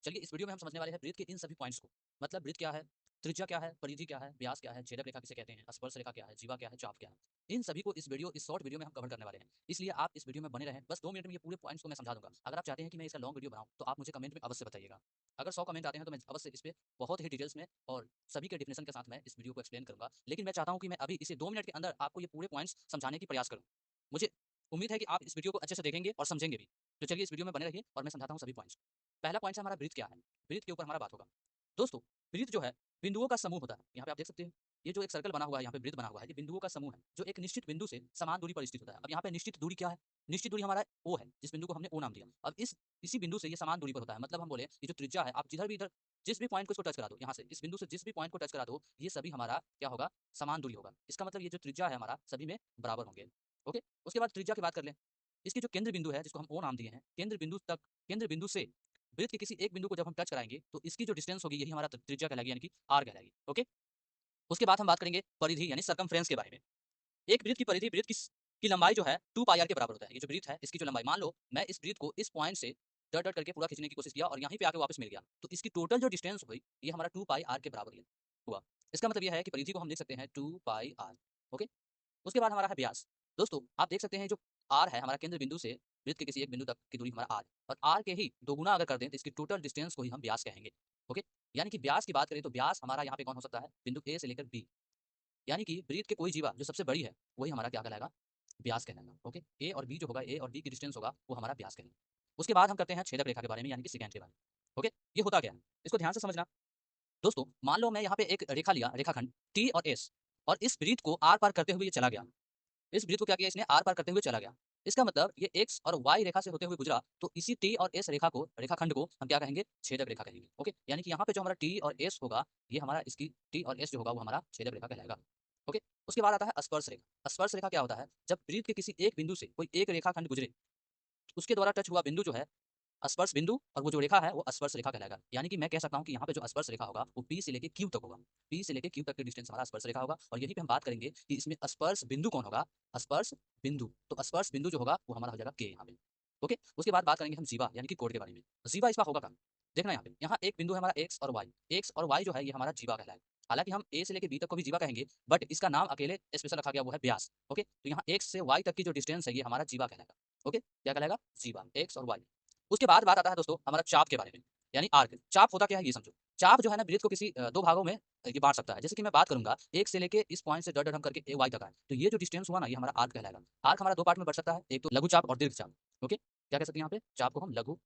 चलिए इस वीडियो में हम समझने वाले हैं वृत्त के इन सभी पॉइंट्स को। मतलब वृत्त क्या है, त्रिज्या क्या है, परिधि क्या है, व्यास क्या है, छेदक रेखा किसे कहते हैं, स्पर्श रेखा क्या है, जीवा क्या है, चाप क्या है। इन सभी को इस शॉर्ट वीडियो में हम कवर करने वाले हैं। इसलिए आप इस वीडियो में बने रहें। बस 2 मिनट में ये पूरे पॉइंट्स को मैं समझा दूंगा। अगर आप चाहते हैं कि मैं इसका लॉन्ग वीडियो बनाऊं तो आप मुझे कमेंट में अवश्य बताइएगा। अगर 100 कमेंट आते हैं तो मैं अवश्य इस पे बहुत ही डिटेल्स में और सभी के डिफिनेशन के साथ मैं इस वीडियो को एक्सप्लेन करूंगा। लेकिन मैं चाहता हूं कि मैं अभी इसे 2 मिनट के अंदर आपको ये पूरे पॉइंट्स समझाने की प्रयास करूं। मुझे उम्मीद है कि आप इस वीडियो को अच्छे से देखेंगे और समझेंगे भी। तो चलिए इस वीडियो में बने रहिए और मैं समझाता हूं सभी पॉइंट्स। पहला पॉइंट है हमारा वृत्त क्या है। वृत्त के ऊपर हमारा बात होगा। दोस्तों, वृत्त जो है बिंदुओं का समूह होता है। यहाँ पे आप देख सकते हैं ये जो एक सर्कल बना हुआ है, यहाँ पे वृत्त बना हुआ है, ये बिंदुओं का समूह है जो एक निश्चित बिंदु से समान दूरी पर स्थित होता है। अब यहाँ पे निश्चित दूरी क्या है? निश्चित दूरी हमारा ओ है, जिस बिंदु को हमने ओ नाम दिया। अब इसी बिंदु से ये समान दूरी पर होता है। मतलब हम बोले ये जो त्रिज्या है, आप जिधर भी इधर जिस भी पॉइंट को इसको टच करा दो, यहाँ से इस बिंदु से जिस भी पॉइंट को टच करा दो, ये सभी हमारा क्या होगा? समान दूरी होगा। इसका मतलब ये जो त्रिज्या है हमारा सभी में बराबर होंगे। ओके, उसके बाद त्रिज्या की बात कर लें। इसकी जो केंद्र बिंदु है, जिसको हम ओ नाम दिए हैं, केंद्र बिंदु से वृत्त के किसी एक बिंदु को जब हम टच कराएंगे तो इसकी जो डिस्टेंस होगी यही हमारा त्रिज्या कहलाएगी, यानी कि आर कहलाएगी। ओके, उसके बाद हम बात करेंगे परिधि यानी सर्कमफ्रेंस के बारे में। एक वृत्त की परिधि वृत्त की लंबाई जो है 2 पाई आर के बराबर होता है। ये जो वृत्त है इसकी जो लंबाई, मान लो मैं इस वृत्त को इस पॉइंट से डट डट करके पूरा खींचने की कोशिश किया और यहीं पे आके वापस मिल गया, तो इसकी टोटल जो डिस्टेंस हुई ये हमारा 2 पाई आर के बराबर ही हुआ। इसका मतलब यह है कि परिधि को हम लिख सकते हैं 2 पाई आर। ओके, उसके बाद हमारा है व्यास। दोस्तों आप देख सकते हैं जो आर है हमारा केंद्र बिंदु से वृत्त के किसी एक बिंदु तक की दूरी हमारा आर, और आर के ही दोगुना अगर कर दें तो इसकी टोटल डिस्टेंस को ही हम व्यास कहेंगे। ओके, यानी कि व्यास की बात करें तो व्यास हमारा यहाँ पे कौन हो सकता है? बिंदु ए से लेकर बी, यानी कि वृत्त के कोई जीवा जो सबसे बड़ी है वही हमारा क्या कहलाएगा? व्यास कहलाएगा। ओके, ए और बी जो होगा, ए और बी की डिस्टेंस होगा वो हमारा व्यास कहलाएगा। उसके बाद हम करते हैं छेदक रेखा के बारे में, यानी कि सिकेंट के बारे में। ओके, ये होता क्या है इसको ध्यान से समझना। दोस्तों मान लो मैं यहाँ पे एक रेखा लिया, रेखाखंड टी और एस, और इस वृत्त को आर पार करते हुए ये चला गया। इस वृत्त को क्या किया इसने? आर पार करते हुए चला गया। इसका मतलब ये एक्स और वाई रेखा से होते हुए गुजरा, तो इसी टी और एस रेखा को, रेखाखंड को हम क्या कहेंगे? छेदक रेखा कहेंगे। ओके, यानी कि यहाँ पे जो हमारा टी और एस होगा, ये हमारा इसकी टी और एस जो होगा वो हमारा छेदक रेखा कहलाएगा। ओके, उसके बाद आता है स्पर्श रेखा। स्पर्श रेखा क्या होता है? जब वृत्त के किसी एक बिंदु से कोई एक रेखाखंड गुजरे, उसके द्वारा टच हुआ बिंदु जो है स्पर्श बिंदु, और वो जो रेखा है वो स्पर्श रेखा कहलाएगा। यानी कि मैं कह सकता हूँ कि यहाँ पे जो स्पर्श रेखा होगा वो पी से लेके क्यू तक होगा। पी से लेके क्यू तक की डिस्टेंस हमारा स्पर्श रेखा होगा, और यही पे हम बात करेंगे कि इसमें स्पर्श बिंदु कौन होगा? स्पर्श बिंदु। तो स्पर्श बिंदु जो होगा वो हमारा हो जाएगा के यहाँ पे। ओके, उसके बाद बात करेंगे हम जीवा यानी कि कोण के बारे में। जीवा इसका होगा क्या? देखना यहाँ पे, यहाँ एक बिंदु है हमारा एक्स और वाई। एक्स और वाई जो है ये हमारा जीवा कहलाएगा। हालांकि हम ए से लेके बी तक को भी जीवा कहेंगे, बट इसका नाम अकेले स्पेशल रखा गया वो है व्यास। ओके, तो यहाँ एक्स से वाई तक की जो डिस्टेंस है ये हमारा जीवा कहलाएगा। ओके, क्या कहलाएगा? जीवा, एक्स और वाई। उसके बाद बात आता है दोस्तों हमारा चाप के बारे में, यानी आर्क। चाप होता क्या है ये समझो। चाप जो है ना वृत्त को किसी दो भागों में ये बांट सकता है। जैसे कि मैं बात करूंगा एक से लेके इस पॉइंट से डट डट हम करके ए वाई तक आए, तो ये जो डिस्टेंस हुआ ना ये हमारा आर्क कहलाएगा। आर्क हमारा दो पार्ट में बढ़ सकता है, एक तो लघु चाप और दीर्घ चाप। ओके, क्या कह सकते हैं यहाँ पे? चाप को हम लघु